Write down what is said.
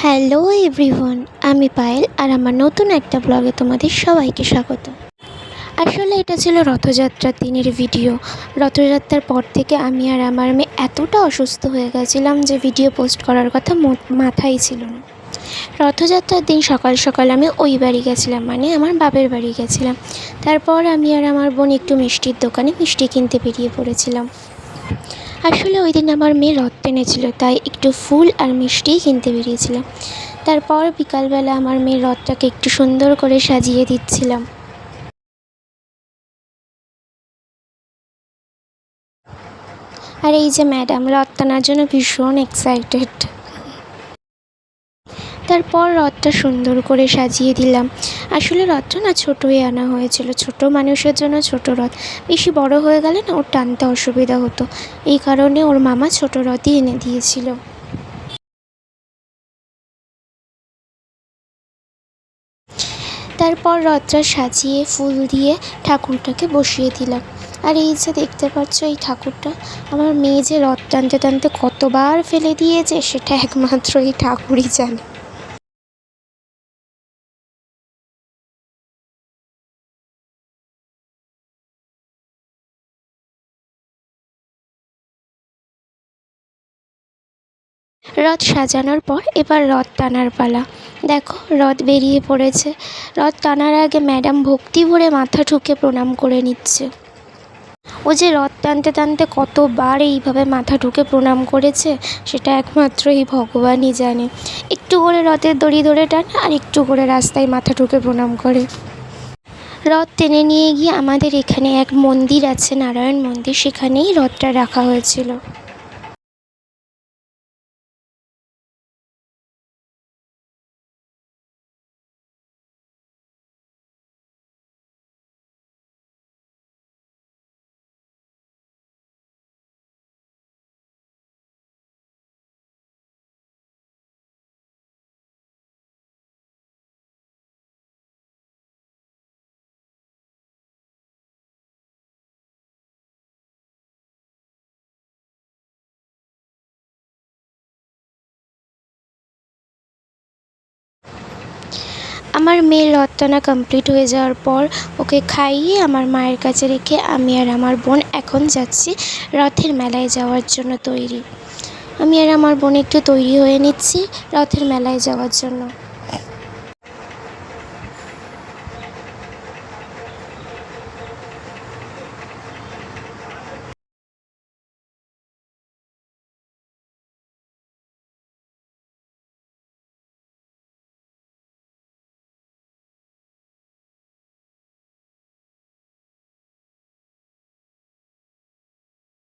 Hello everyone, আমি পায়েল আর আমার নতুন একটা ব্লগে তোমাদের সবাইকে স্বাগত। আসলে এটা ছিল রথযাত্রার দিনের ভিডিও। রথযাত্রার পর থেকে আমি আর আমার মেয়ে এতটা অসুস্থ হয়ে গেছিলাম যে ভিডিও পোস্ট করার কথা মাথায় ছিল না। রথযাত্রার দিন সকাল সকাল আমি ওই বাড়ি গেছিলাম, মানে আমার বাপের বাড়ি গেছিলাম। তারপর আমি আর আমার বোন একটু মিষ্টির দোকানে মিষ্টি কিনতে বেরিয়ে পড়েছিলাম। আসলে ওই দিন আমার মেয়ে রথ টেনেছিল, তাই একটু ফুল আর মিষ্টিই কিনতে বেরিয়েছিলাম। তারপর বিকালবেলা আমার মেয়ের রথটাকে একটু সুন্দর করে সাজিয়ে দিচ্ছিলাম। আর এই যে ম্যাডাম রথ টানার জন্য ভীষণ এক্সাইটেড। তারপর রথটা সুন্দর করে সাজিয়ে দিলাম। আসলে রথটা না ছোটোই আনা হয়েছিল, ছোট মানুষের জন্য ছোট রথ। বেশি বড় হয়ে গেলে না ওর টানতে অসুবিধা হতো, এই কারণে ওর মামা ছোট রথই এনে দিয়েছিল। তারপর রথটা সাজিয়ে ফুল দিয়ে ঠাকুরটাকে বসিয়ে দিলাম। আর এই যে দেখতে পাচ্ছ এই ঠাকুরটা, আমার মেয়ে যে রথ টানতে টানতে কতবার ফেলে দিয়েছে সেটা একমাত্র এই ঠাকুরই জানে। রথ সাজানোর পর এবার রথ টানার পালা। দেখো রথ বেরিয়ে পড়েছে। রথ টানার আগে ম্যাডাম ভক্তি ভরে মাথা ঠুকে প্রণাম করে নিচ্ছে। ও যে রথ টানতে টানতে কতবার এইভাবে মাথা ঠুকে প্রণাম করেছে সেটা একমাত্র এই ভগবানই জানে। একটু করে রথের দড়ি ধরে টানে আর একটু করে রাস্তায় মাথা ঠুকে প্রণাম করে। রথ টেনে নিয়ে গিয়ে আমাদের এখানে এক মন্দির আছে, নারায়ণ মন্দির, সেখানেই রথটা রাখা হয়েছিল। আমার মেয়ের রথ টানা কমপ্লিট হয়ে যাওয়ার পর ওকে খাইয়ে আমার মায়ের কাছে রেখে আমি আর আমার বোন এখন যাচ্ছি রথের মেলায় যাওয়ার জন্য তৈরি। আমি আর আমার বোন একটু তৈরি হয়ে নিচ্ছি রথের মেলায় যাওয়ার জন্য।